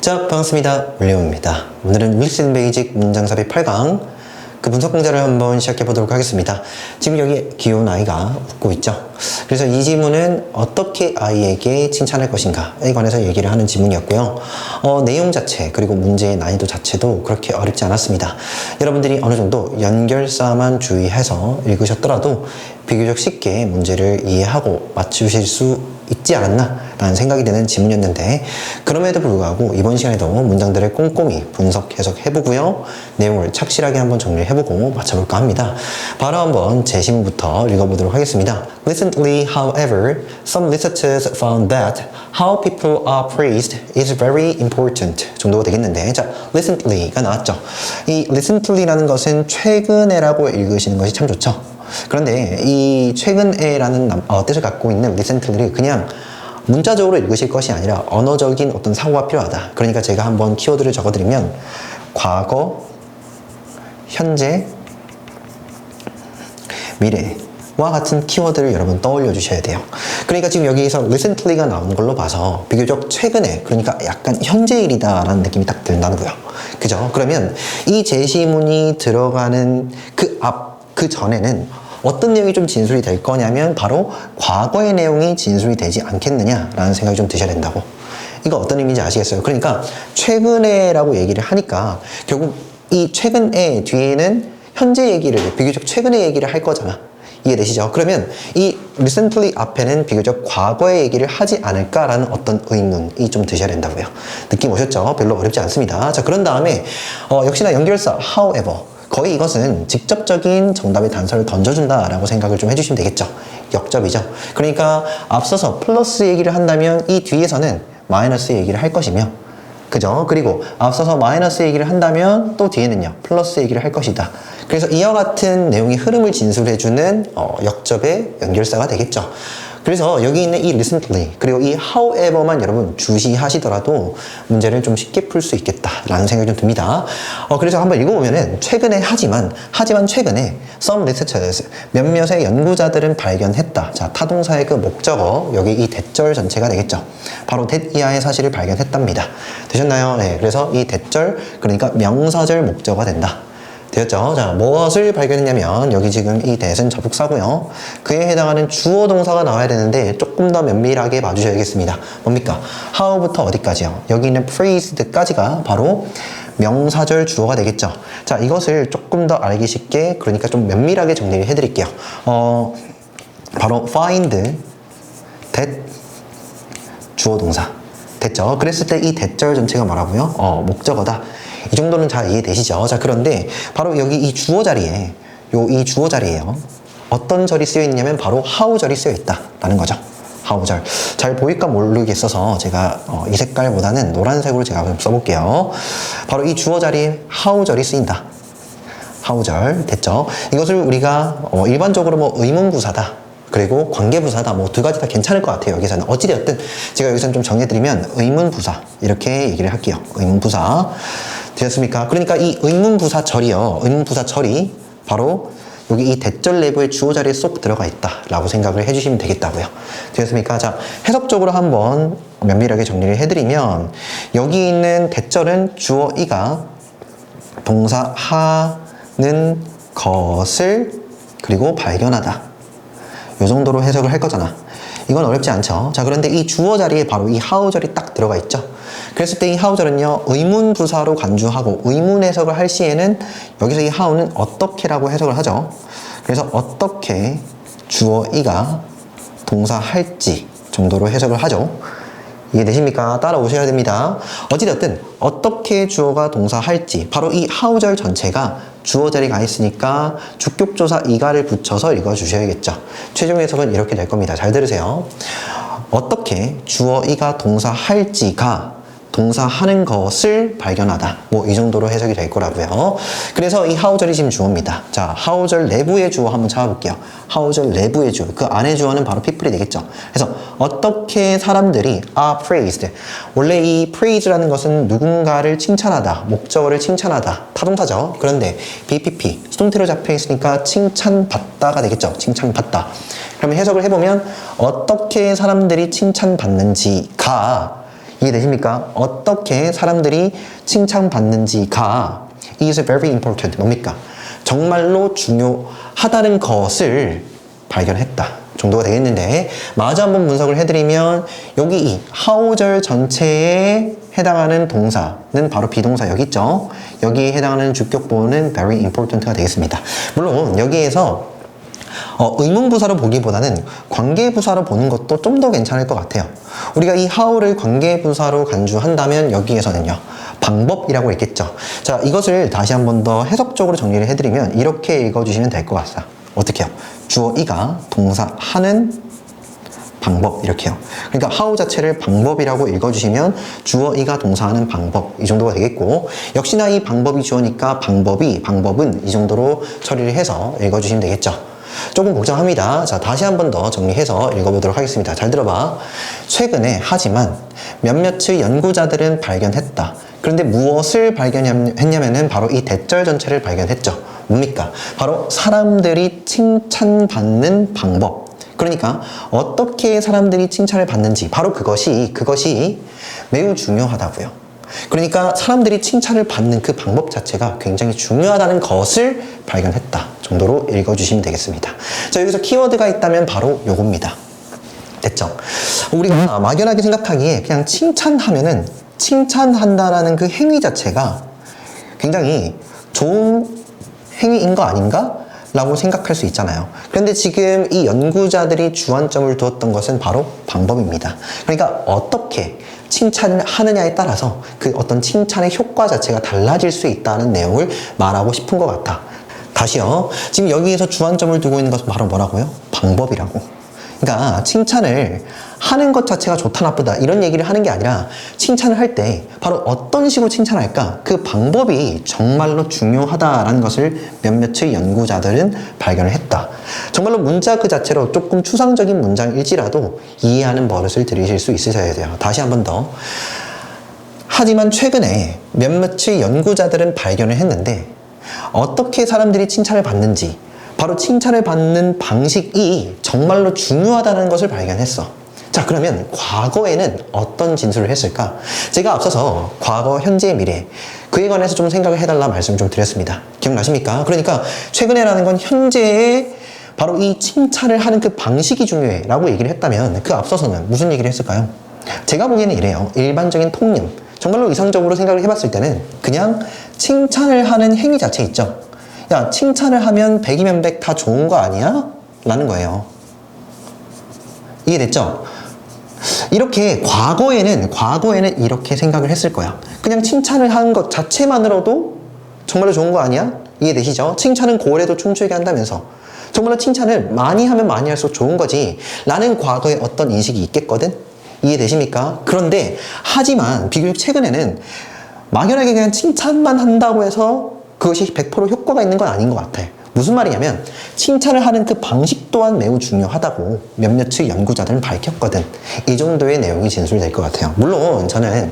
자, 반갑습니다. 윌리엄입니다. 오늘은 윌슨 베이직 문장삽입 8강 그 분석 공자를 한번 시작해 보도록 하겠습니다. 지금 여기 귀여운 아이가 웃고 있죠. 그래서 이 지문은 어떻게 아이에게 칭찬할 것인가에 관해서 얘기를 하는 지문이었고요. 내용 자체 그리고 문제의 난이도 자체도 그렇게 어렵지 않았습니다. 여러분들이 어느 정도 연결사만 주의해서 읽으셨더라도 비교적 쉽게 문제를 이해하고 맞추실 수 있지 않았나 라는 생각이 드는 지문이었는데, 그럼에도 불구하고 이번 시간에도 문장들을 꼼꼼히 분석, 해석해보고요, 내용을 착실하게 한번 정리를 해보고 맞춰볼까 합니다. 바로 한번 제 시문부터 읽어보도록 하겠습니다. Recently, however, some researchers found that how people are praised is very important 정도가 되겠는데, 자, recently가 나왔죠. 이 recently라는 것은 최근에라고 읽으시는 것이 참 좋죠. 그런데 이 최근에라는 뜻을 갖고 있는 recently를 그냥 문자적으로 읽으실 것이 아니라 언어적인 어떤 사고가 필요하다. 그러니까 제가 한번 키워드를 적어드리면 과거, 현재, 미래와 같은 키워드를 여러분 떠올려 주셔야 돼요. 그러니까 지금 여기서 recently가 나온 걸로 봐서 비교적 최근에, 그러니까 약간 현재일이다라는 느낌이 딱 든다고요. 그죠? 그러면 이 제시문이 들어가는 그 전에는 어떤 내용이 좀 진술이 될 거냐면 바로 과거의 내용이 진술이 되지 않겠느냐라는 생각이 좀 드셔야 된다고. 이거 어떤 의미인지 아시겠어요? 그러니까 최근에라고 얘기를 하니까 결국 이 최근에 뒤에는 현재 얘기를, 비교적 최근의 얘기를 할 거잖아. 이해되시죠? 그러면 이 recently 앞에는 비교적 과거의 얘기를 하지 않을까라는 어떤 의문이 좀 드셔야 된다고요. 느낌 오셨죠? 별로 어렵지 않습니다. 자, 그런 다음에 역시나 연결사 however, 거의 이것은 직접적인 정답의 단서를 던져준다라고 생각을 좀 해주시면 되겠죠. 역접이죠. 그러니까 앞서서 플러스 얘기를 한다면 이 뒤에서는 마이너스 얘기를 할 것이며, 그죠? 그리고 앞서서 마이너스 얘기를 한다면 또 뒤에는요 플러스 얘기를 할 것이다. 그래서 이와 같은 내용의 흐름을 진술해주는 역접의 연결사가 되겠죠. 그래서 여기 있는 이 recently 그리고 이 however만 여러분 주시하시더라도 문제를 좀 쉽게 풀 수 있겠다라는 생각이 좀 듭니다. 그래서 한번 읽어보면은 최근에 하지만 최근에 some researchers 몇몇의 연구자들은 발견했다. 자, 타동사의 그 목적어 여기 이 대절 전체가 되겠죠. 바로 that 이하의 사실을 발견했답니다. 되셨나요? 네. 그래서 이 대절 그러니까 명사절 목적어가 된다. 되었죠? 자, 무엇을 발견했냐면 여기 지금 이 that은 접속사고요. 그에 해당하는 주어 동사가 나와야 되는데 조금 더 면밀하게 봐주셔야겠습니다. 뭡니까? how부터 어디까지요? 여기 있는 praised까지가 바로 명사절 주어가 되겠죠. 자, 이것을 조금 더 알기 쉽게, 그러니까 좀 면밀하게 정리를 해드릴게요. 바로 find that 주어 동사 됐죠? 그랬을 때 이 대절 전체가 뭐라고요? 목적어다. 이 정도는 잘 이해되시죠? 자, 그런데 바로 여기 이 주어 자리에 이 주어 자리에요. 어떤 절이 쓰여 있냐면 바로 how 절이 쓰여 있다라는 거죠. how 절. 잘 보일까 모르겠어서 제가 이 색깔보다는 노란색으로 제가 좀 써볼게요. 바로 이 주어 자리에 how 절이 쓰인다. how 절 됐죠? 이것을 우리가 일반적으로 뭐 의문부사다. 그리고 관계부사다. 뭐 두 가지 다 괜찮을 것 같아요. 여기서는 어찌되었든 제가 여기서는 좀 정해드리면 의문부사 이렇게 얘기를 할게요. 의문부사 되셨습니까? 그러니까 이 의문부사 절이요. 의문부사 절이 바로 여기 이 대절 내부의 주어 자리에 쏙 들어가 있다라고 생각을 해주시면 되겠다고요. 되셨습니까? 자, 해석적으로 한번 면밀하게 정리를 해드리면 여기 있는 대절은 주어 이가 동사 하는 것을 그리고 발견하다. 이 정도로 해석을 할 거잖아. 이건 어렵지 않죠. 자, 그런데 이 주어 자리에 바로 이 how 절이 딱 들어가 있죠. 그랬을 때 이 how 절은요 의문부사로 간주하고 의문 해석을 할 시에는 여기서 이 how는 어떻게라고 해석을 하죠. 그래서 어떻게 주어 이가 동사 할지 정도로 해석을 하죠. 이해되십니까? 따라오셔야 됩니다. 어찌됐든 어떻게 주어가 동사 할지, 바로 이 how 절 전체가 주어 자리에 가 있으니까 주격조사 이가를 붙여서 읽어주셔야겠죠. 최종 해석은 이렇게 될 겁니다. 잘 들으세요. 어떻게 주어 이가 동사 할지가 동사 하는 것을 발견하다. 뭐 이 정도로 해석이 될 거라고요. 그래서 이 how절이 지금 주어입니다. 자, how절 내부의 주어 한번 찾아볼게요. how절 내부의 주어. 그 안의 주어는 바로 people이 되겠죠. 그래서 어떻게 사람들이 are praised. 원래 이 praise라는 것은 누군가를 칭찬하다, 목적어를 칭찬하다, 타동사죠. 그런데 BPP, 수동태로 잡혀 있으니까 칭찬받다가 되겠죠. 칭찬받다. 그러면 해석을 해보면 어떻게 사람들이 칭찬받는지가 이해되십니까? 어떻게 사람들이 칭찬받는지가 is very important. 뭡니까? 정말로 중요하다는 것을 발견했다 정도가 되겠는데, 마저 한번 분석을 해드리면 여기 이 how절 전체에 해당하는 동사는 바로 비동사 여기 있죠. 여기에 해당하는 주격보는 very important가 되겠습니다. 물론 여기에서 의문부사로 보기보다는 관계부사로 보는 것도 좀 더 괜찮을 것 같아요. 우리가 이 how를 관계부사로 간주한다면 여기에서는요, 방법이라고 했겠죠. 자, 이것을 다시 한 번 더 해석적으로 정리를 해드리면 이렇게 읽어주시면 될 것 같아요. 어떻게 해요? 주어 이가 동사 하는 방법 이렇게요. 그러니까 how 자체를 방법이라고 읽어주시면 주어 이가 동사하는 방법 이 정도가 되겠고, 역시나 이 방법이 주어니까 방법은 이 정도로 처리를 해서 읽어주시면 되겠죠. 조금 복잡합니다. 자, 다시 한 번 더 정리해서 읽어보도록 하겠습니다. 잘 들어봐. 최근에 하지만 몇몇의 연구자들은 발견했다. 그런데 무엇을 발견했냐면은 바로 이 대절 전체를 발견했죠. 뭡니까? 바로 사람들이 칭찬받는 방법. 그러니까 어떻게 사람들이 칭찬을 받는지, 바로 그것이 매우 중요하다고요. 그러니까 사람들이 칭찬을 받는 그 방법 자체가 굉장히 중요하다는 것을 발견했다 정도로 읽어주시면 되겠습니다. 자, 여기서 키워드가 있다면 바로 요겁니다. 됐죠? 우리가 막연하게 생각하기에 그냥 칭찬하면은 칭찬한다라는 그 행위 자체가 굉장히 좋은 행위인 거 아닌가? 라고 생각할 수 있잖아요. 그런데 지금 이 연구자들이 주안점을 두었던 것은 바로 방법입니다. 그러니까 어떻게 칭찬을 하느냐에 따라서 그 어떤 칭찬의 효과 자체가 달라질 수 있다는 내용을 말하고 싶은 것 같아. 다시요. 지금 여기에서 주안점을 두고 있는 것은 바로 뭐라고요? 방법이라고. 그러니까 칭찬을 하는 것 자체가 좋다 나쁘다 이런 얘기를 하는 게 아니라, 칭찬을 할 때 바로 어떤 식으로 칭찬할까, 그 방법이 정말로 중요하다라는 것을 몇몇의 연구자들은 발견을 했다. 정말로 문자 그 자체로 조금 추상적인 문장일지라도 이해하는 버릇을 들이실 수 있으셔야 돼요. 다시 한 번 더. 하지만 최근에 몇몇의 연구자들은 발견을 했는데, 어떻게 사람들이 칭찬을 받는지, 바로 칭찬을 받는 방식이 정말로 중요하다는 것을 발견했어. 자, 그러면 과거에는 어떤 진술을 했을까? 제가 앞서서 과거, 현재, 미래 그에 관해서 좀 생각을 해달라 말씀을 좀 드렸습니다. 기억나십니까? 그러니까 최근에라는 건 현재에 바로 이 칭찬을 하는 그 방식이 중요해 라고 얘기를 했다면, 그 앞서서는 무슨 얘기를 했을까요? 제가 보기에는 이래요. 일반적인 통념, 정말로 이상적으로 생각을 해봤을 때는 그냥 칭찬을 하는 행위 자체 있죠. 야, 칭찬을 하면 100이면 100 다 좋은 거 아니야? 라는 거예요. 이해됐죠? 이렇게 과거에는 이렇게 생각을 했을 거야. 그냥 칭찬을 하는 것 자체만으로도 정말로 좋은 거 아니야? 이해되시죠? 칭찬은 고래도 춤추게 한다면서 정말로 칭찬을 많이 하면 많이 할수록 좋은 거지 라는 과거에 어떤 인식이 있겠거든? 이해되십니까? 그런데 하지만 비교적 최근에는 막연하게 그냥 칭찬만 한다고 해서 그것이 100% 효과가 있는 건 아닌 것 같아. 무슨 말이냐면 칭찬을 하는 그 방식 또한 매우 중요하다고 몇몇의 연구자들은 밝혔거든. 이 정도의 내용이 진술될 것 같아요. 물론 저는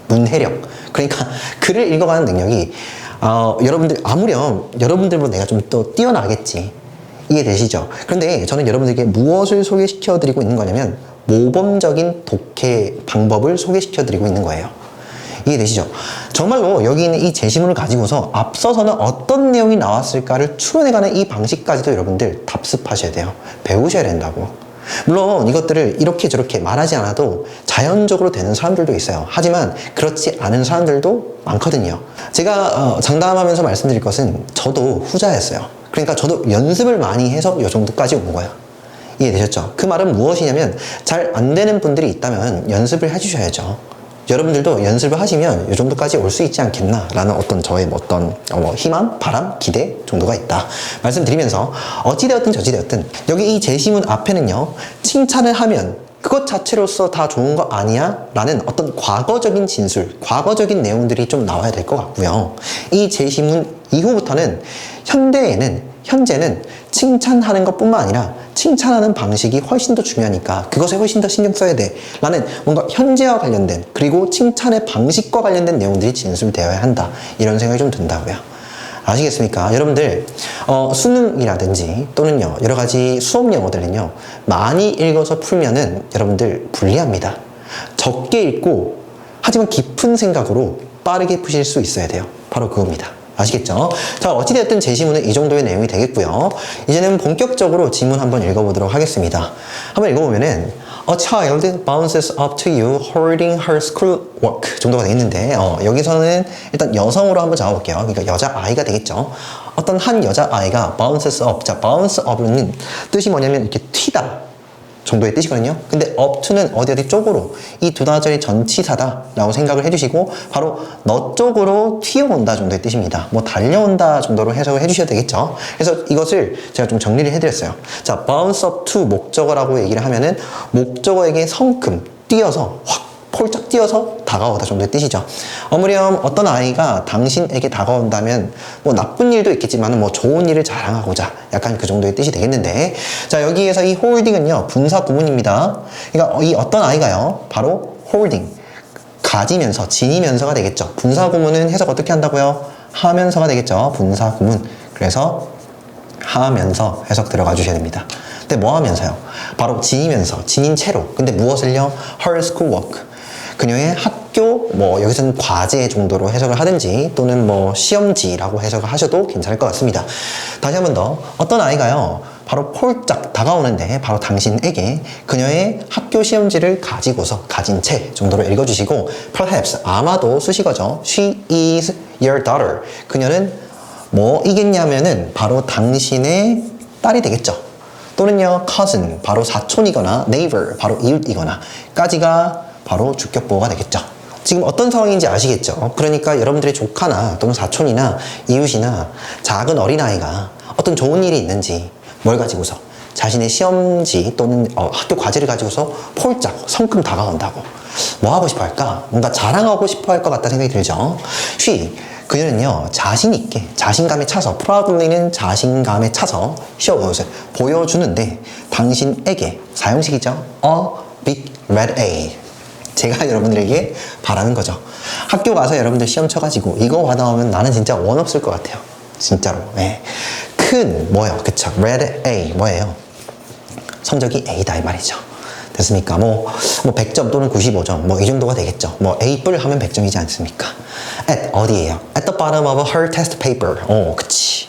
문해력, 그러니까 글을 읽어가는 능력이 여러분들 아무렴 여러분들보다 내가 좀 또 뛰어나겠지. 이해되시죠? 그런데 저는 여러분들에게 무엇을 소개시켜 드리고 있는 거냐면 모범적인 독해 방법을 소개시켜 드리고 있는 거예요. 이해되시죠? 정말로 여기 있는 이 제시문을 가지고서 앞서서는 어떤 내용이 나왔을까를 추론해가는 이 방식까지도 여러분들 답습하셔야 돼요. 배우셔야 된다고. 물론 이것들을 이렇게 저렇게 말하지 않아도 자연적으로 되는 사람들도 있어요. 하지만 그렇지 않은 사람들도 많거든요. 제가 장담하면서 말씀드릴 것은 저도 후자였어요. 그러니까 저도 연습을 많이 해서 이 정도까지 온 거야. 이해되셨죠? 그 말은 무엇이냐면 잘 안 되는 분들이 있다면 연습을 해주셔야죠. 여러분들도 연습을 하시면 이 정도까지 올 수 있지 않겠나 라는 어떤 저의 어떤 희망, 바람, 기대 정도가 있다 말씀드리면서, 어찌되었든 저찌되었든 여기 이 제시문 앞에는요, 칭찬을 하면 그것 자체로서 다 좋은 거 아니야? 라는 어떤 과거적인 진술, 과거적인 내용들이 좀 나와야 될 것 같고요. 이 제시문 이후부터는 현재는 칭찬하는 것뿐만 아니라 칭찬하는 방식이 훨씬 더 중요하니까 그것에 훨씬 더 신경 써야 돼 라는 뭔가 현재와 관련된, 그리고 칭찬의 방식과 관련된 내용들이 진술되어야 한다, 이런 생각이 좀 든다고요. 아시겠습니까? 여러분들 수능이라든지 또는요 여러 가지 수업 영어들은요 많이 읽어서 풀면은 여러분들 불리합니다. 적게 읽고 하지만 깊은 생각으로 빠르게 푸실 수 있어야 돼요. 바로 그겁니다. 아시겠죠? 자, 어찌되었든 제시문은 이 정도의 내용이 되겠고요. 이제는 본격적으로 지문 한번 읽어보도록 하겠습니다. 한번 읽어보면은 A child bounces up to you holding her schoolwork 정도가 되겠는데 여기서는 일단 여성으로 한번 잡아볼게요. 그러니까 여자아이가 되겠죠. 어떤 한 여자아이가 bounces up. 자, bounce up는 뜻이 뭐냐면 이렇게 튀다 정도의 뜻이거든요. 근데 up to는 어디 쪽으로 이 두 단어짜리 전치사다 라고 생각을 해주시고 바로 너 쪽으로 튀어온다 정도의 뜻입니다. 뭐 달려온다 정도로 해석을 해주셔야 되겠죠. 그래서 이것을 제가 좀 정리를 해드렸어요. 자, bounce up to 목적어라고 얘기를 하면은 목적어에게 성큼 뛰어서 확 폴짝 뛰어서 다가오다 정도의 뜻이죠. 어무렴 어떤 아이가 당신에게 다가온다면 뭐 나쁜 일도 있겠지만 뭐 좋은 일을 자랑하고자 약간 그 정도의 뜻이 되겠는데, 자, 여기에서 이 holding은요 분사 구문입니다. 그러니까 이 어떤 아이가요 바로 holding 가지면서 지니면서가 되겠죠. 분사 구문은 해석 어떻게 한다고요? 하면서가 되겠죠. 분사 구문. 그래서 하면서 해석 들어가 주셔야 됩니다. 근데 뭐 하면서요? 바로 지니면서, 지닌 채로. 근데 무엇을요? her schoolwork. 그녀의 학교, 뭐 여기서는 과제 정도로 해석을 하든지 또는 뭐 시험지라고 해석을 하셔도 괜찮을 것 같습니다. 다시 한 번 더. 어떤 아이가요 바로 폴짝 다가오는데 바로 당신에게 그녀의 학교 시험지를 가지고서 가진 채 정도로 읽어주시고 perhaps 아마도 수식어죠. She is your daughter. 그녀는 뭐이겠냐면은 바로 당신의 딸이 되겠죠. 또는요 cousin 바로 사촌이거나 neighbor 바로 이웃이거나 까지가 바로 주격보호가 되겠죠. 지금 어떤 상황인지 아시겠죠? 그러니까 여러분들의 조카나 또는 사촌이나 이웃이나 작은 어린아이가 어떤 좋은 일이 있는지 뭘 가지고서 자신의 시험지 또는 학교 과제를 가지고서 폴짝 성큼 다가온다고 뭐 하고 싶어 할까? 뭔가 자랑하고 싶어 할 것 같다 생각이 들죠. 그녀는요 자신 있게 자신감에 차서 proudly는 자신감에 차서 shows 보여주는데 당신에게 사용식이죠. A big red A. 제가 여러분들에게 바라는 거죠. 학교 가서 여러분들 시험 쳐가지고 이거 받아오면 나는 진짜 원 없을 것 같아요. 진짜로. 네. 큰 뭐요? 그쵸? red A 뭐예요? 성적이 A다 이 말이죠. 됐습니까? 뭐 100점 또는 95점 뭐 이 정도가 되겠죠. 뭐 A 뿔 하면 100점이지 않습니까? at 어디예요? at the bottom of her test paper. 그치.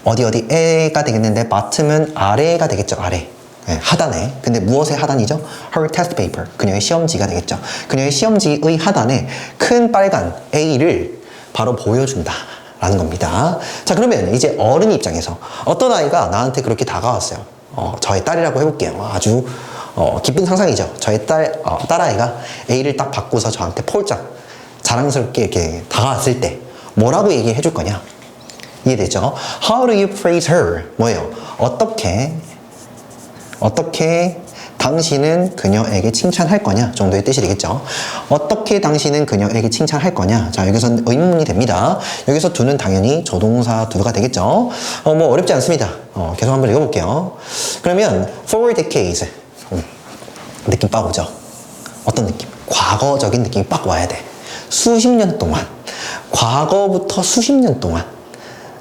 어디에가 되겠는데 bottom은 아래가 되겠죠. 아래. 네, 하단에. 근데 무엇의 하단이죠? her test paper. 그녀의 시험지가 되겠죠. 그녀의 시험지의 하단에 큰 빨간 A를 바로 보여준다 라는 겁니다. 자, 그러면 이제 어른 입장에서 어떤 아이가 나한테 그렇게 다가왔어요. 저의 딸이라고 해볼게요. 아주 기쁜 상상이죠. 저의 딸아이가 A를 딱 받고서 저한테 폴짝 자랑스럽게 이렇게 다가왔을 때 뭐라고 얘기해 줄 거냐? 이해되죠? How do you praise her? 뭐예요? 어떻게 당신은 그녀에게 칭찬할 거냐 정도의 뜻이 되겠죠. 어떻게 당신은 그녀에게 칭찬할 거냐. 자, 여기서는 의문문이 됩니다. 여기서 do는 당연히 조동사 do가 되겠죠. 뭐 어렵지 않습니다. 계속 한번 읽어볼게요. 그러면 for decades 느낌 빡 오죠. 어떤 느낌? 과거적인 느낌이 빡 와야 돼. 수십 년 동안, 과거부터 수십 년 동안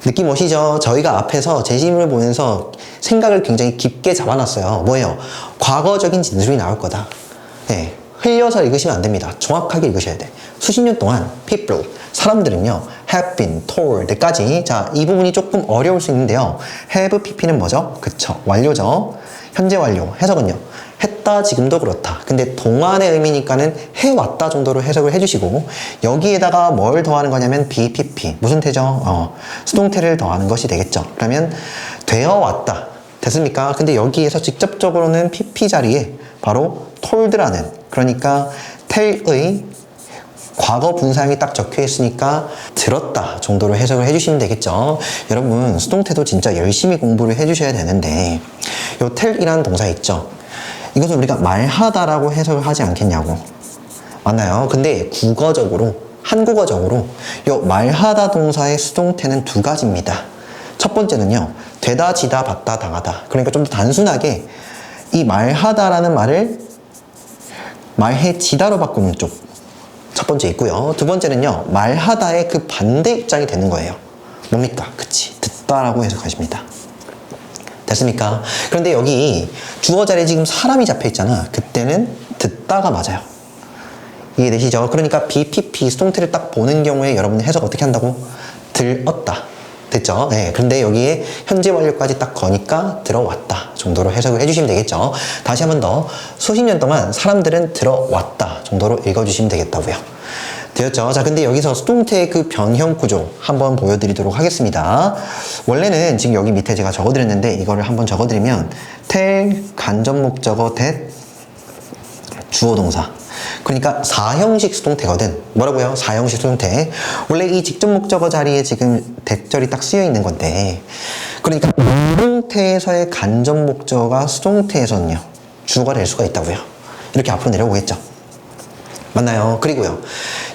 느낌 오시죠? 저희가 앞에서 제시문을 보면서 생각을 굉장히 깊게 잡아놨어요. 뭐예요? 과거적인 진술이 나올 거다. 네, 흘려서 읽으시면 안 됩니다. 정확하게 읽으셔야 돼. 수십 년 동안 people, 사람들은요 have been told까지. 자, 이 부분이 조금 어려울 수 있는데요. have pp는 뭐죠? 그쵸, 완료죠. 현재 완료. 해석은요 했다, 지금도 그렇다. 근데 동안의 의미니까는 해왔다 정도로 해석을 해주시고, 여기에다가 뭘 더하는 거냐면 BPP. 무슨 태죠? 수동태를 더하는 것이 되겠죠. 그러면 되어왔다. 됐습니까? 근데 여기에서 직접적으로는 PP 자리에 바로 told라는, 그러니까 tell의 과거 분사형이 딱 적혀 있으니까 들었다 정도로 해석을 해주시면 되겠죠. 여러분 수동태도 진짜 열심히 공부를 해주셔야 되는데, 요 tell이라는 동사 있죠. 이것은 우리가 말하다라고 해석을 하지 않겠냐고. 맞나요? 근데 국어적으로, 한국어적으로 요 말하다 동사의 수동태는 두 가지입니다. 첫 번째는요, 되다, 지다, 받다, 당하다. 그러니까 좀 더 단순하게 이 말하다라는 말을 말해지다로 바꾸는 쪽 첫 번째 있고요. 두 번째는요, 말하다의 그 반대 입장이 되는 거예요. 뭡니까? 그치, 듣다라고 해석하십니다. 됐습니까? 그런데 여기 주어 자리에 지금 사람이 잡혀 있잖아. 그때는 듣다가 맞아요. 이해되시죠? 그러니까 BPP 수동태를 딱 보는 경우에 여러분 해석 어떻게 한다고? 들었다. 됐죠? 네. 그런데 여기에 현재 완료까지 딱 거니까 들어왔다 정도로 해석을 해주시면 되겠죠. 다시 한 번 더 수십 년 동안 사람들은 들어왔다 정도로 읽어주시면 되겠다고요. 되었죠? 자, 근데 여기서 수동태의 그 변형 구조 한번 보여드리도록 하겠습니다. 원래는 지금 여기 밑에 제가 적어드렸는데 이거를 한번 적어드리면 tell 간접 목적어 that 주어 동사. 그러니까 4형식 수동태거든. 뭐라고요? 4형식 수동태. 원래 이 직접 목적어 자리에 지금 대절이 딱 쓰여 있는 건데, 그러니까 수동태에서의 간접 목적어가 수동태에서는요 주어가 될 수가 있다고요. 이렇게 앞으로 내려오겠죠. 맞나요? 그리고요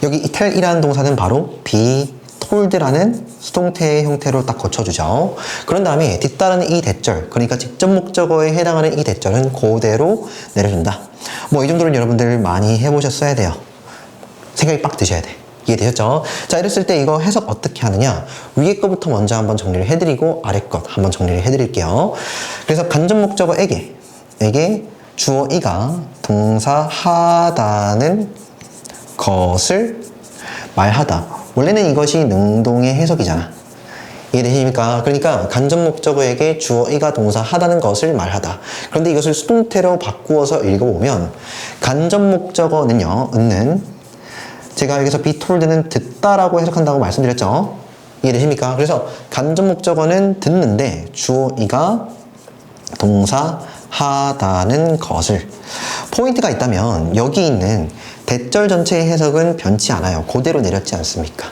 여기 이 tell이라는 동사는 바로 be told라는 수동태의 형태로 딱 고쳐주죠. 그런 다음에 뒤따르는 이 대절, 그러니까 직접 목적어에 해당하는 이 대절은 그대로 내려준다. 뭐 이 정도는 여러분들 많이 해보셨어야 돼요. 생각이 빡 드셔야 돼. 이해되셨죠? 자, 이랬을 때 이거 해석 어떻게 하느냐? 위에 거부터 먼저 한번 정리를 해드리고 아래 것 한번 정리를 해드릴게요. 그래서 간접 목적어에게 주어 이가 동사 하다는 것을 말하다. 원래는 이것이 능동의 해석이잖아. 이해되십니까? 그러니까 간접 목적어에게 주어 이가 동사 하다는 것을 말하다. 그런데 이것을 수동태로 바꾸어서 읽어보면 간접 목적어는요, 는 제가 여기서 be told는 듣다라고 해석한다고 말씀드렸죠. 이해되십니까? 그래서 간접 목적어는 듣는데 주어 이가 동사 하다는 것을, 포인트가 있다면 여기 있는 대절 전체의 해석은 변치 않아요. 그대로 내렸지 않습니까?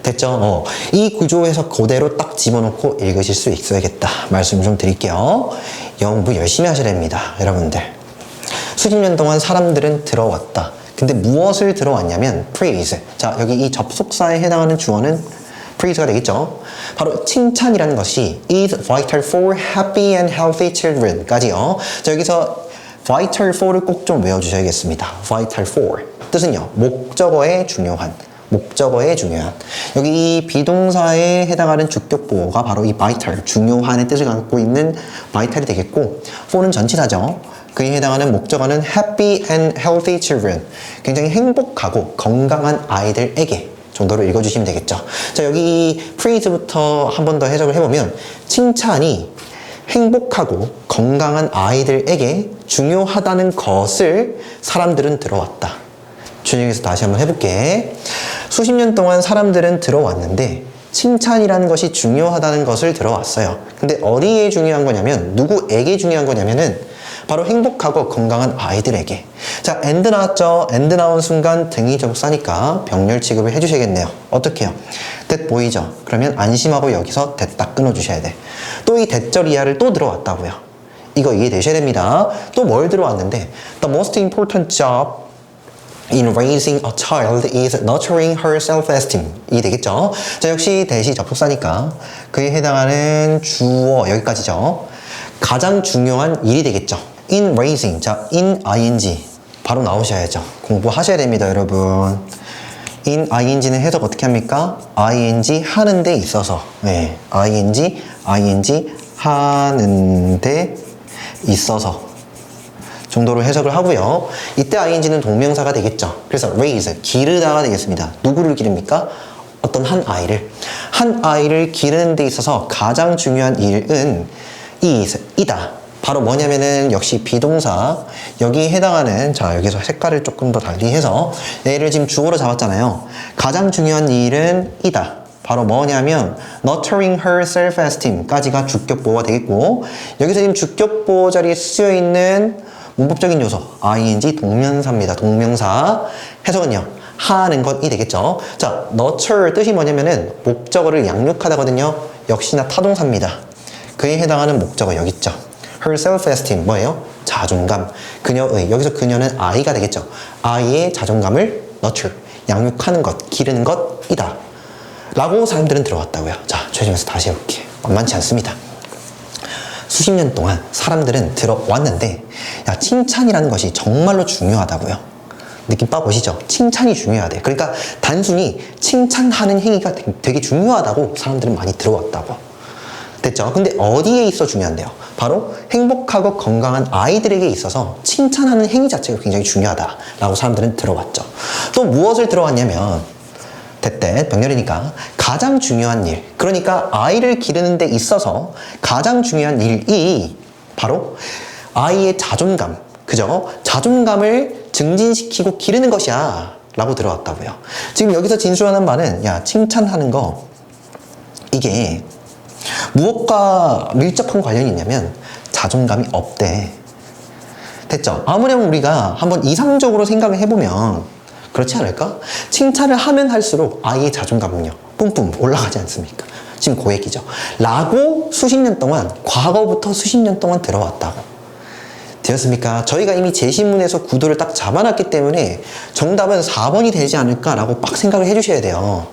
됐죠? 이 구조에서 그대로 딱 집어넣고 읽으실 수 있어야겠다 말씀 좀 드릴게요. 공부 열심히 하셔야 됩니다, 여러분들. 수십 년 동안 사람들은 들어왔다. 근데 무엇을 들어왔냐면 praise. 자, 여기 이 접속사에 해당하는 주어는 praise가 되겠죠. 바로 칭찬이라는 것이 is vital for happy and healthy children 까지요. 자, 여기서 vital for를 꼭 좀 외워주셔야겠습니다. vital for 뜻은요, 목적어에 중요한, 여기 이 비동사에 해당하는 주격 보어가 바로 이 vital, 중요한의 뜻을 갖고 있는 vital이 되겠고, for는 전치사죠. 그에 해당하는 목적어는 happy and healthy children, 굉장히 행복하고 건강한 아이들에게 정도로 읽어주시면 되겠죠. 자, 여기 praise부터 한 번 더 해석을 해보면 칭찬이 행복하고 건강한 아이들에게 중요하다는 것을 사람들은 들어왔다. 준영에서 다시 한번 해볼게. 수십 년 동안 사람들은 들어왔는데 칭찬이라는 것이 중요하다는 것을 들어왔어요. 근데 어디에 중요한 거냐면, 누구에게 중요한 거냐면은 바로 행복하고 건강한 아이들에게. 자, and 나왔죠? and 나온 순간 등이 접속사니까 병렬 취급을 해주셔야겠네요. 어떻게 해요? that 보이죠? 그러면 안심하고 여기서 that 딱 끊어주셔야 돼. 또 이 대절 이하를 또 들어왔다고요. 이거 이해되셔야 됩니다. 또 뭘 들어왔는데 the most important job in raising a child is nurturing her self-esteem. 이 되겠죠? 자, 역시 대시 접속사니까 그에 해당하는 주어 여기까지죠. 가장 중요한 일이 되겠죠. in raising. 자, in ing 바로 나오셔야죠. 공부하셔야 됩니다, 여러분. in ing는 해석 어떻게 합니까? ing 하는 데 있어서. 네, ing 하는 데 있어서 정도로 해석을 하고요. 이때 ing는 동명사가 되겠죠. 그래서 raise, 기르다가 되겠습니다. 누구를 기릅니까? 어떤 한 아이를 기르는 데 있어서 가장 중요한 일은 이다. 바로 뭐냐면은 역시 비동사, 여기에 해당하는, 자, 여기서 색깔을 조금 더 달리해서 얘를 지금 주어로 잡았잖아요. 가장 중요한 일은 이다. 바로 뭐냐면 nurturing her self-esteem 까지가 주격보호가 되겠고, 여기서 지금 주격보호 자리에 쓰여 있는 문법적인 요소 ing 동명사입니다. 동명사. 해석은요, 하는 것이 되겠죠. 자, nurture 뜻이 뭐냐면은 목적어를 양육하다거든요. 역시나 타동사입니다. 그에 해당하는 목적어 여기 있죠. her self-esteem 뭐예요? 자존감. 그녀의, 여기서 그녀는 아이가 되겠죠. 아이의 자존감을 nurture, 양육하는 것, 기르는 것이다 라고 사람들은 들어왔다고요. 자, 최종에서 다시 해볼게요. 만만치 않습니다. 수십 년 동안 사람들은 들어왔는데, 야, 칭찬이라는 것이 정말로 중요하다고요. 느낌 빠보시죠? 칭찬이 중요하대. 그러니까 단순히 칭찬하는 행위가 되게 중요하다고 사람들은 많이 들어왔다고. 됐죠? 근데 어디에 있어 중요한데요? 바로 행복하고 건강한 아이들에게 있어서 칭찬하는 행위 자체가 굉장히 중요하다라고 사람들은 들어왔죠. 또 무엇을 들어왔냐면 됐대, 병렬이니까 가장 중요한 일, 그러니까 아이를 기르는 데 있어서 가장 중요한 일이 바로 아이의 자존감, 그죠? 자존감을 증진시키고 기르는 것이야 라고 들어왔다고요. 지금 여기서 진수하는 말은 야, 칭찬하는 거 이게 무엇과 밀접한 관련이 있냐면 자존감이 없대. 됐죠? 아무렴 우리가 한번 이상적으로 생각을 해보면 그렇지 않을까? 칭찬을 하면 할수록 아이의 자존감은요 뿜뿜 올라가지 않습니까? 지금 그 얘기죠. 라고 수십 년 동안, 과거부터 수십 년 동안 들어왔다고. 되었습니까? 저희가 이미 제시문에서 구도를 딱 잡아놨기 때문에 정답은 4번이 되지 않을까라고 빡 생각을 해주셔야 돼요.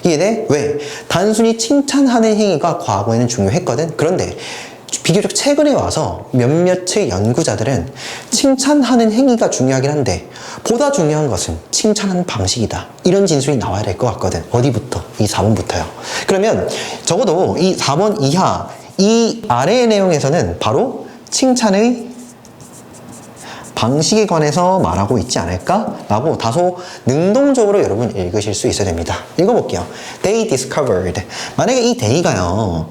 이해돼? 왜? 단순히 칭찬하는 행위가 과거에는 중요했거든. 그런데 비교적 최근에 와서 몇몇의 연구자들은 칭찬하는 행위가 중요하긴 한데 보다 중요한 것은 칭찬하는 방식이다. 이런 진술이 나와야 될 것 같거든. 어디부터? 이 4번부터요. 그러면 적어도 이 4번 이하 이 아래의 내용에서는 바로 칭찬의 방식에 관해서 말하고 있지 않을까라고 다소 능동적으로 여러분 읽으실 수 있어야 됩니다. 읽어볼게요. They discovered. 만약에 이 day가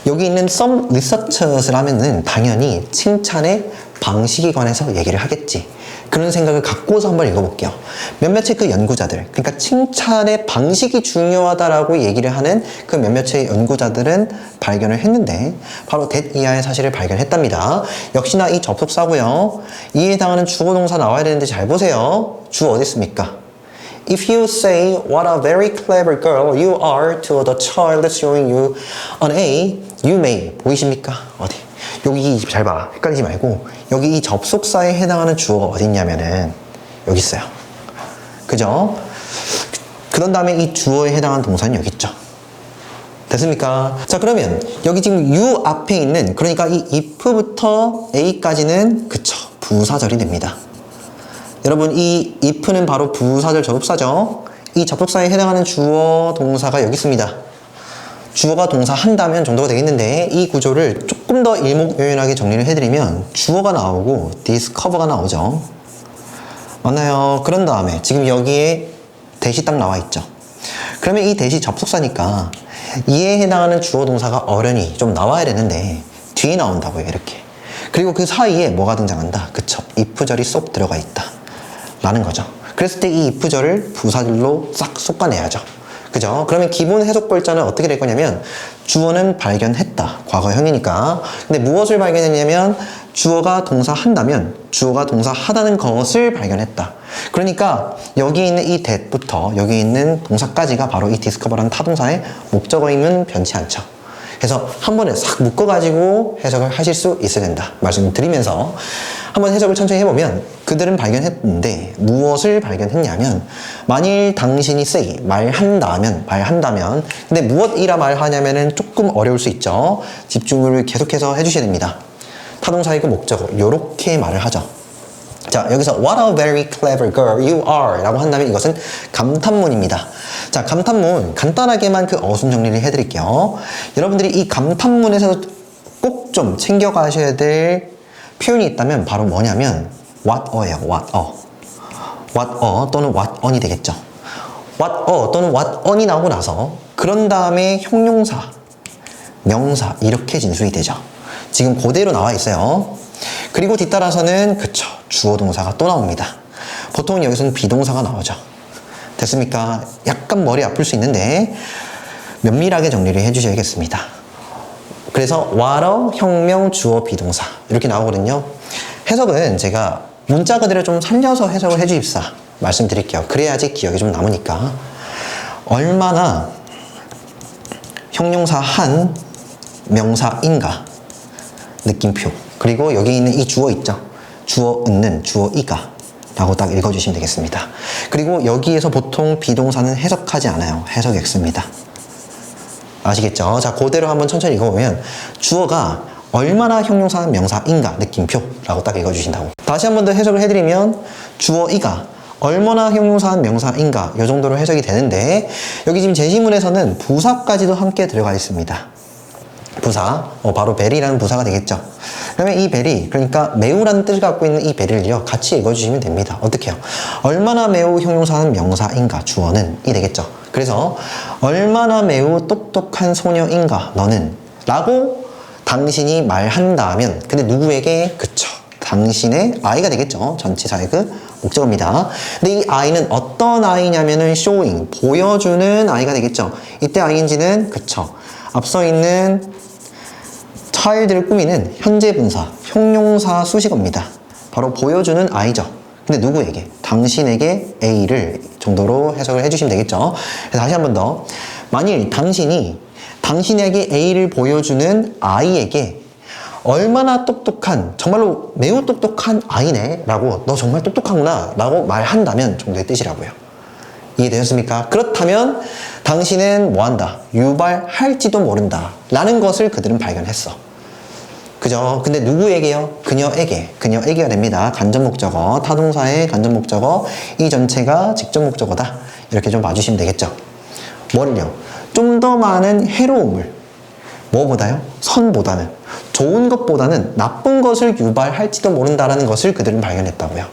여기 있는 some researchers를 하면은 당연히 칭찬의 방식에 관해서 얘기를 하겠지. 그런 생각을 갖고서 한번 읽어볼게요. 몇몇의 그 연구자들, 그러니까 칭찬의 방식이 중요하다라고 얘기를 하는 그 몇몇의 연구자들은 발견을 했는데 바로 that 이하의 사실을 발견했답니다. 역시나 이 접속사고요. 이에 해당하는 주어 동사 나와야 되는데 잘 보세요. 주어 어디 있습니까? If you say what a very clever girl you are to the child showing you an A, you may. 보이십니까? 어디? 여기 잘 봐. 헷갈리지 말고 여기 이 접속사에 해당하는 주어가 어디 있냐면은 여기 있어요. 그죠? 그런 다음에 이 주어에 해당하는 동사는 여기 있죠. 됐습니까? 자, 그러면 여기 지금 you 앞에 있는, 그러니까 이 if부터 a까지는 그쵸, 부사절이 됩니다. 여러분 이 if는 바로 부사절 접속사죠. 이 접속사에 해당하는 주어 동사가 여기 있습니다. 주어가 동사 한다면 정도가 되겠는데 이 구조를 조금 더 일목요연하게 정리를 해드리면 주어가 나오고 discover가 나오죠. 맞나요? 그런 다음에 지금 여기에 대시 딱 나와 있죠. 그러면 이 대시 접속사니까 이에 해당하는 주어 동사가 어련히 좀 나와야 되는데 뒤에 나온다고요. 이렇게. 그리고 그 사이에 뭐가 등장한다? 그쵸, if절이 쏙 들어가 있다 라는 거죠. 그랬을 때 이 if절을 부사절로 싹 솎아내야죠. 그죠? 그러면 기본 해석 골자는 어떻게 될 거냐면 주어는 발견했다. 과거형이니까. 근데 무엇을 발견했냐면 주어가 동사 한다면 주어가 동사 하다는 것을 발견했다. 그러니까 여기 있는 이 that부터 여기 있는 동사까지가 바로 이 discover라는 타동사의 목적어임은 변치 않죠. 그래서 한 번에 싹 묶어가지고 해석을 하실 수 있어야 된다 말씀드리면서 한번 해석을 천천히 해보면 그들은 발견했는데 무엇을 발견했냐면 만일 당신이 say 말한다면 근데 무엇이라 말하냐면은 조금 어려울 수 있죠. 집중을 계속해서 해주셔야 됩니다. 타동사의 그 목적어 요렇게 말을 하죠. 자, 여기서 what a very clever girl you are 라고 한다면 이것은 감탄문입니다. 자, 감탄문 간단하게만 그 어순 정리를 해드릴게요. 여러분들이 이 감탄문에서 꼭 좀 챙겨가셔야 될 표현이 있다면 바로 뭐냐면 what a예요. what a 또는 what on이 되겠죠. what a 또는 what on이 나오고 나서 그런 다음에 형용사, 명사 이렇게 진술이 되죠. 지금 그대로 나와 있어요. 그리고 뒤따라서는 그쵸, 주어 동사가 또 나옵니다. 보통 여기서는 비동사가 나오죠. 됐습니까? 약간 머리 아플 수 있는데 면밀하게 정리를 해주셔야겠습니다. 그래서 what, 형명, 주어, 비동사 이렇게 나오거든요. 해석은 제가 문자 그대로 좀 살려서 해석을 해주십사 말씀드릴게요. 그래야지 기억이 좀 남으니까. 얼마나 형용사 한, 명사인가 느낌표. 그리고 여기 있는 이 주어 있죠. 주어 있는, 주어 이가 라고 딱 읽어주시면 되겠습니다. 그리고 여기에서 보통 비동사는 해석하지 않아요. 해석 X입니다. 아시겠죠? 자, 그대로 한번 천천히 읽어보면 주어가 얼마나 형용사 명사인가 느낌표라고 딱 읽어주신다고. 다시 한 번 더 해석을 해드리면 주어 이가 얼마나 형용사한 명사인가 이 정도로 해석이 되는데 여기 지금 제시문에서는 부사까지도 함께 들어가 있습니다. 부사, 바로 베리라는 부사가 되겠죠. 그러면 이 베리, 그러니까 매우라는 뜻을 갖고 있는 이 베리를요 같이 읽어주시면 됩니다. 어떻게 해요? 얼마나 매우 형용사한 명사인가 주어는 이 되겠죠. 그래서 얼마나 매우 똑똑한 소녀인가 너는 라고 당신이 말한다면 근데 누구에게? 그쵸. 당신의 아이가 되겠죠. 전치사의 그 목적어입니다. 근데 이 아이는 어떤 아이냐면은 showing, 보여주는 아이가 되겠죠. 이때 ing는 그쵸. 앞서 있는 child를 꾸미는 현재 분사, 형용사 수식어입니다. 바로 보여주는 아이죠. 근데 누구에게? 당신에게 A를 정도로 해석을 해주시면 되겠죠. 그래서 다시 한 번 더. 만일 당신이 당신에게 A를 보여주는 아이에게 얼마나 똑똑한, 정말로 매우 똑똑한 아이네 라고 너 정말 똑똑하구나 라고 말한다면 정도의 뜻이라고요. 이해되셨습니까? 그렇다면 당신은 뭐한다? 유발할지도 모른다 라는 것을 그들은 발견했어. 그죠? 근데 누구에게요? 그녀에게. 그녀에게가 됩니다. 간접목적어, 타동사의 간접목적어, 이 전체가 직접목적어다. 이렇게 좀 봐주시면 되겠죠. 뭐를요? 좀 더 많은 해로움을 뭐보다요? 선보다는, 좋은 것보다는 나쁜 것을 유발할지도 모른다라는 것을 그들은 발견했다고요.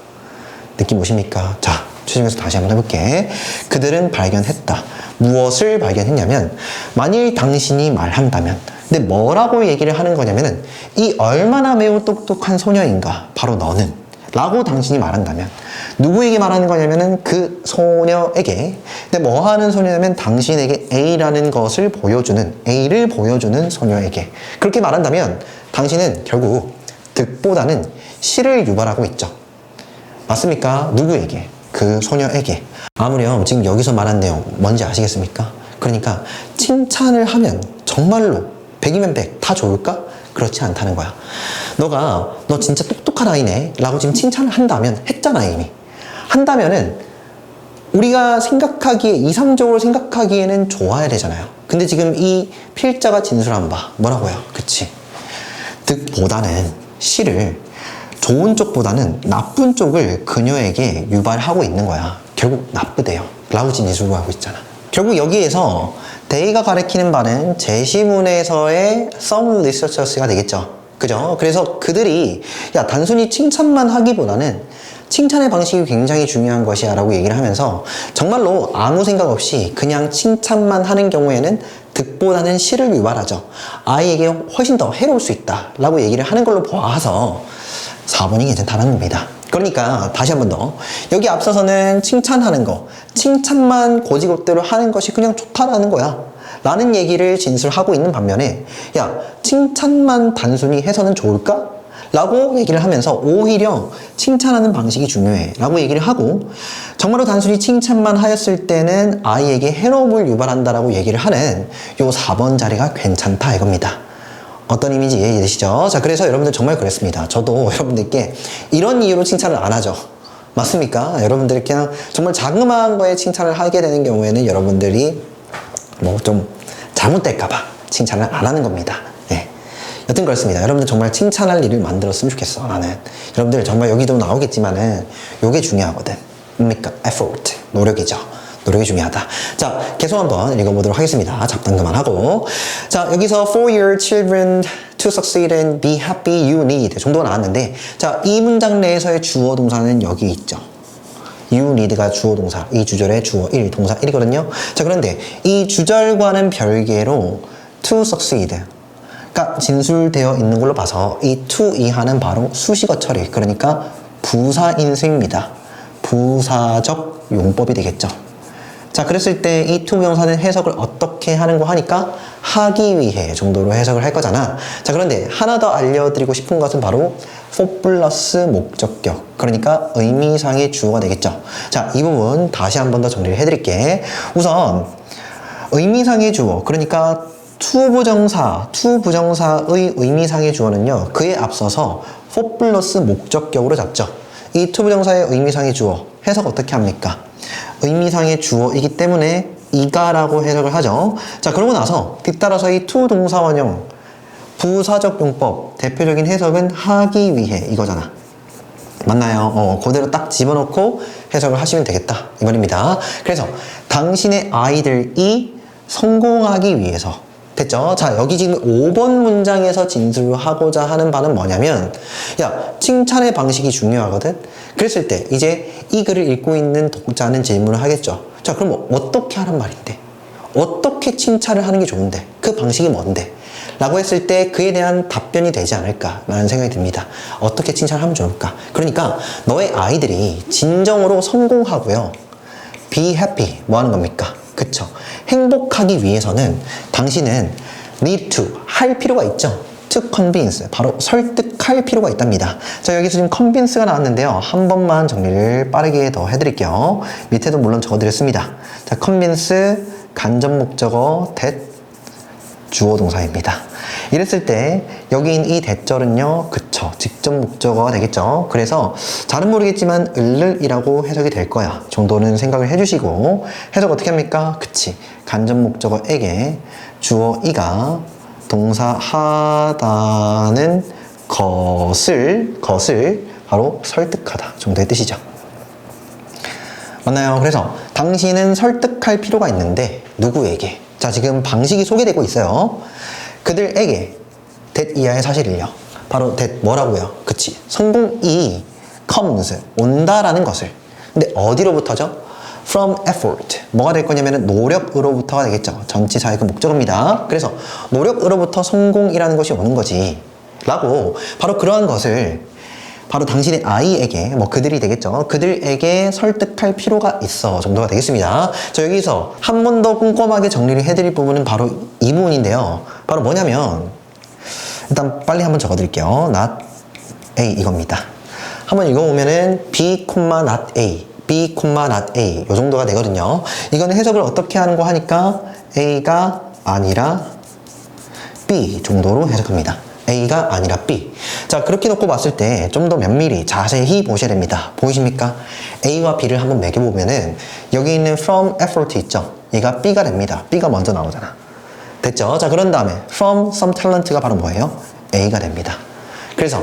느낌 오십니까? 자, 추심해서 다시 한번 해볼게. 그들은 발견했다. 무엇을 발견했냐면 만일 당신이 말한다면, 근데 뭐라고 얘기를 하는 거냐면은 이 얼마나 매우 똑똑한 소녀인가 바로 너는 라고 당신이 말한다면 누구에게 말하는 거냐면은 그 소녀에게. 근데 뭐 하는 소녀냐면 당신에게 A라는 것을 보여주는, A를 보여주는 소녀에게 그렇게 말한다면 당신은 결국 득보다는 실을 유발하고 있죠. 맞습니까? 누구에게? 그 소녀에게. 아무렴 지금 여기서 말한 내용 뭔지 아시겠습니까? 그러니까 칭찬을 하면 정말로 100이면 100 다 좋을까? 그렇지 않다는 거야. 너 진짜 똑똑한 아이네 라고 지금 칭찬을 한다면, 했잖아 이미. 한다면은 우리가 생각하기에, 이상적으로 생각하기에는 좋아야 되잖아요. 근데 지금 이 필자가 진술한 바 뭐라고요? 그치? 득보다는, 실을 좋은 쪽보다는 나쁜 쪽을 그녀에게 유발하고 있는 거야. 결국 나쁘대요 라고 진술하고 있잖아. 결국 여기에서 they가 가리키는 바는 제시문에서의 some researchers가 되겠죠. 그죠? 그래서 그들이 단순히 칭찬만 하기보다는 칭찬의 방식이 굉장히 중요한 것이야 라고 얘기를 하면서 정말로 아무 생각 없이 그냥 칭찬만 하는 경우에는 득보다는 실을 유발하죠. 아이에게 훨씬 더 해로울 수 있다 라고 얘기를 하는 걸로 보아서 4번이 괜찮다는 겁니다. 그러니까 다시 한 번 더, 여기 앞서서는 칭찬하는 거, 칭찬만 고지고대로 하는 것이 그냥 좋다라는 거야 라는 얘기를 진술하고 있는 반면에 칭찬만 단순히 해서는 좋을까? 라고 얘기를 하면서 오히려 칭찬하는 방식이 중요해 라고 얘기를 하고, 정말로 단순히 칭찬만 하였을 때는 아이에게 해로움을 유발한다라고 얘기를 하는 요 4번 자리가 괜찮다 이겁니다. 어떤 의미인지 이해되시죠? 자, 그래서 여러분들 정말 그랬습니다. 저도 여러분들께 이런 이유로 칭찬을 안 하죠. 맞습니까? 여러분들이 그냥 정말 자그마한 거에 칭찬을 하게 되는 경우에는 여러분들이 뭐 좀 잘못될까봐 칭찬을 안 하는 겁니다. 네. 여튼 그렇습니다. 여러분들 정말 칭찬할 일을 만들었으면 좋겠어, 나는. 여러분들 정말 여기도 나오겠지만은 요게 중요하거든. 뭡니까? effort. 노력이죠. 노력이 중요하다. 자, 계속 한번 읽어보도록 하겠습니다. 잡담 그만하고. 자, 여기서 for your children to succeed and be happy you need 정도가 나왔는데, 자, 이 문장 내에서의 주어 동사는 여기 있죠. you need가 주어 동사, 이 주절의 주어 1, 동사 1이거든요. 자, 그런데 이 주절과는 별개로 to succeed 가 진술되어 있는 걸로 봐서 이 to 이하는 바로 수식어 처리, 그러니까 부사 인수입니다. 부사적 용법이 되겠죠. 자, 그랬을 때 이 to 명사는 해석을 어떻게 하는 거 하니까 하기 위해 정도로 해석을 할 거잖아. 자, 그런데 하나 더 알려드리고 싶은 것은 바로 for 플러스 목적격, 그러니까 의미상의 주어가 되겠죠. 자, 이 부분 다시 한 번 더 정리를 해드릴게. 우선 의미상의 주어, 그러니까 to 부정사의 의미상의 주어는요, 그에 앞서서 for 플러스 목적격으로 잡죠. 이 to 부정사의 의미상의 주어 해석 어떻게 합니까? 의미상의 주어이기 때문에 이가라고 해석을 하죠. 자, 그러고 나서 뒤따라서 이 to 동사 원형 부사적 용법 대표적인 해석은 하기 위해 이거잖아. 맞나요? 그대로 딱 집어넣고 해석을 하시면 되겠다 이 말입니다. 그래서 당신의 아이들이 성공하기 위해서 됐죠? 자, 여기 지금 5번 문장에서 진술하고자 하는 바는 뭐냐면, 야, 칭찬의 방식이 중요하거든? 그랬을 때, 이제 이 글을 읽고 있는 독자는 질문을 하겠죠. 자, 그럼 어떻게 하란 말인데? 어떻게 칭찬을 하는 게 좋은데? 그 방식이 뭔데? 라고 했을 때 그에 대한 답변이 되지 않을까라는 생각이 듭니다. 어떻게 칭찬하면 좋을까? 그러니까 너의 아이들이 진정으로 성공하고요. Be happy. 뭐 하는 겁니까? 그쵸? 행복하기 위해서는 당신은 need to 할 필요가 있죠. to convince 바로 설득할 필요가 있답니다. 자, 여기서 지금 convince가 나왔는데요. 한 번만 정리를 빠르게 더 해드릴게요. 밑에도 물론 적어드렸습니다. 자, convince 간접 목적어 that 주어 동사입니다. 이랬을 때 여기인 이 대절은요, 그쵸, 직접 목적어가 되겠죠. 그래서 잘은 모르겠지만 을이라고 해석이 될 거야 정도는 생각을 해주시고, 해석 어떻게 합니까? 그치, 간접 목적어에게 주어 이가 동사 하다는 것을 바로 설득하다 정도의 뜻이죠. 맞나요? 그래서 당신은 설득할 필요가 있는데 누구에게? 자, 지금 방식이 소개되고 있어요. 그들에게 that 이하의 사실을요. 바로 that 뭐라고요? 그치, 성공이 comes 온다라는 것을. 근데 어디로부터죠? from effort. 뭐가 될 거냐면 노력으로부터가 되겠죠. 전치사의 그 목적어입니다. 그래서 노력으로부터 성공이라는 것이 오는 거지 라고, 바로 그러한 것을 바로 당신의 아이에게, 뭐 그들이 되겠죠. 그들에게 설득할 필요가 있어 정도가 되겠습니다. 자, 여기서 한 번 더 꼼꼼하게 정리를 해드릴 부분은 바로 이 부분인데요. 바로 뭐냐면, 일단 빨리 한번 적어드릴게요. not A 이겁니다. 한번 읽어보면은 B, not A, B, not A 요 정도가 되거든요. 이거는 해석을 어떻게 하는 거 하니까 A가 아니라 B 정도로 해석합니다. A가 아니라 B. 자, 그렇게 놓고 봤을 때 좀 더 면밀히 자세히 보셔야 됩니다. 보이십니까? A와 B를 한번 매겨보면은 여기 있는 from effort 있죠? 얘가 B가 됩니다. B가 먼저 나오잖아. 됐죠? 자, 그런 다음에 from some talent가 바로 뭐예요? A가 됩니다. 그래서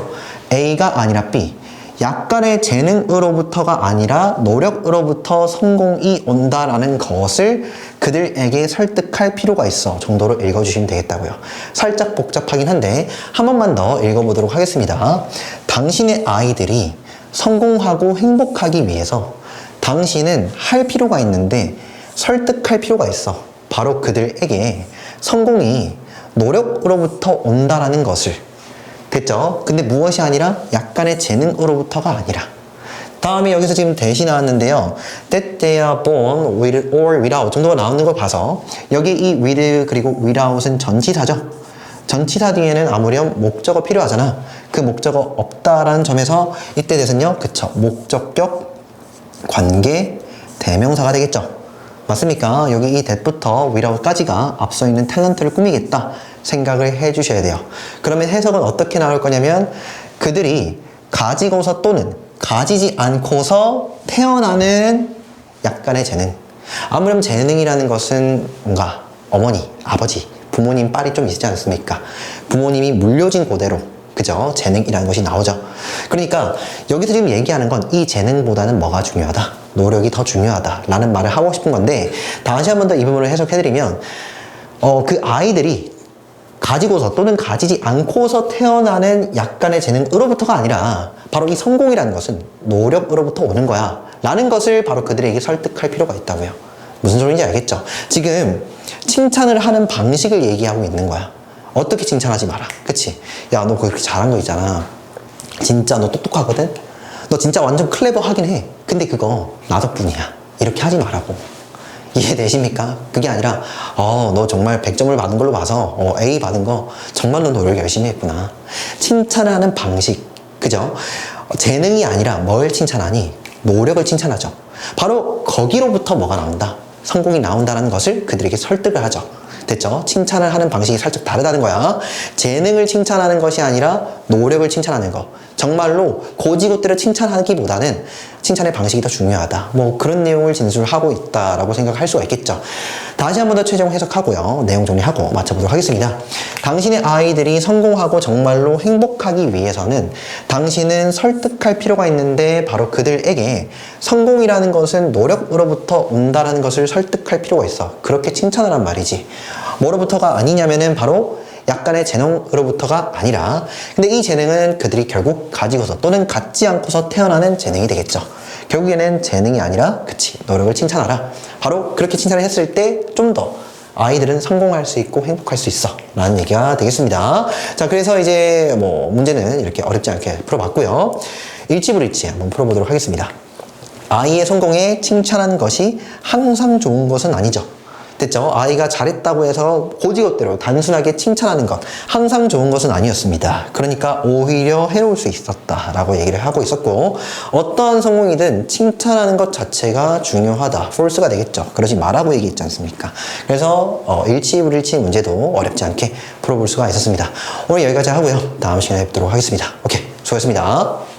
A가 아니라 B. 약간의 재능으로부터가 아니라 노력으로부터 성공이 온다라는 것을 그들에게 설득할 필요가 있어 정도로 읽어주시면 되겠다고요. 살짝 복잡하긴 한데 한 번만 더 읽어보도록 하겠습니다. 당신의 아이들이 성공하고 행복하기 위해서 당신은 할 필요가 있는데 설득할 필요가 있어. 바로 그들에게 성공이 노력으로부터 온다라는 것을. 됐죠? 근데 무엇이 아니라 약간의 재능으로부터가 아니라. 다음에 여기서 지금 대시 나왔는데요. That they are born with or without 정도가 나오는 걸 봐서 여기 이 with 그리고 without은 전치사죠. 전치사 뒤에는 아무렴 목적어 필요하잖아. 그 목적어 없다라는 점에서 이때 대해서는요, 그쵸, 목적격 관계 대명사가 되겠죠. 맞습니까? 여기 이 that부터 without까지가 앞서 있는 탤런트를 꾸미겠다 생각을 해 주셔야 돼요. 그러면 해석은 어떻게 나올 거냐면 그들이 가지고서 또는 가지지 않고서 태어나는 약간의 재능. 아무렴 재능이라는 것은 뭔가 어머니, 아버지, 부모님 빨이 좀 있지 않습니까? 부모님이 물려진 그대로, 그죠? 재능이라는 것이 나오죠. 그러니까 여기서 지금 얘기하는 건 이 재능보다는 뭐가 중요하다? 노력이 더 중요하다라는 말을 하고 싶은 건데, 다시 한 번 더 이 부분을 해석해드리면 그 아이들이 가지고서 또는 가지지 않고서 태어나는 약간의 재능으로부터가 아니라 바로 이 성공이라는 것은 노력으로부터 오는 거야 라는 것을 바로 그들에게 설득할 필요가 있다고요. 무슨 소리인지 알겠죠? 지금 칭찬을 하는 방식을 얘기하고 있는 거야. 어떻게 칭찬하지 마라. 그치? 야, 너 그렇게 잘한 거 있잖아. 진짜 너 똑똑하거든? 너 진짜 완전 클레버 하긴 해. 근데 그거 나 덕분이야. 이렇게 하지 말라고. 이해되십니까? 그게 아니라 너 정말 100점을 받은 걸로 봐서 A 받은 거 정말로 노력 열심히 했구나. 칭찬을 하는 방식, 그죠? 재능이 아니라 뭘 칭찬하니? 노력을 칭찬하죠. 바로 거기로부터 뭐가 나온다? 성공이 나온다는 것을 그들에게 설득을 하죠. 됐죠? 칭찬을 하는 방식이 살짝 다르다는 거야. 재능을 칭찬하는 것이 아니라 노력을 칭찬하는 거. 정말로 고지고대로 칭찬하기보다는 칭찬의 방식이 더 중요하다. 뭐 그런 내용을 진술하고 있다라고 생각할 수가 있겠죠. 다시 한 번 더 최종 해석하고요. 내용 정리하고 마쳐보도록 하겠습니다. 당신의 아이들이 성공하고 정말로 행복하기 위해서는 당신은 설득할 필요가 있는데 바로 그들에게 성공이라는 것은 노력으로부터 온다라는 것을 설득할 필요가 있어. 그렇게 칭찬하란 말이지. 뭐로부터가 아니냐면은 바로 약간의 재능으로부터가 아니라, 근데 이 재능은 그들이 결국 가지고서 또는 갖지 않고서 태어나는 재능이 되겠죠. 결국에는 재능이 아니라 그치, 노력을 칭찬하라. 바로 그렇게 칭찬을 했을 때 좀 더 아이들은 성공할 수 있고 행복할 수 있어 라는 얘기가 되겠습니다. 자, 그래서 이제 뭐 문제는 이렇게 어렵지 않게 풀어봤고요. 일치불일치 한번 풀어보도록 하겠습니다. 아이의 성공에 칭찬하는 것이 항상 좋은 것은 아니죠. 됐죠? 아이가 잘했다고 해서 고지것대로 단순하게 칭찬하는 것 항상 좋은 것은 아니었습니다. 그러니까 오히려 해로울 수 있었다라고 얘기를 하고 있었고, 어떠한 성공이든 칭찬하는 것 자체가 중요하다. 폴스가 되겠죠. 그러지 말라고 얘기했지 않습니까? 그래서 일치불일치 문제도 어렵지 않게 풀어볼 수가 있었습니다. 오늘 여기까지 하고요. 다음 시간에 뵙도록 하겠습니다. 오케이, 수고했습니다.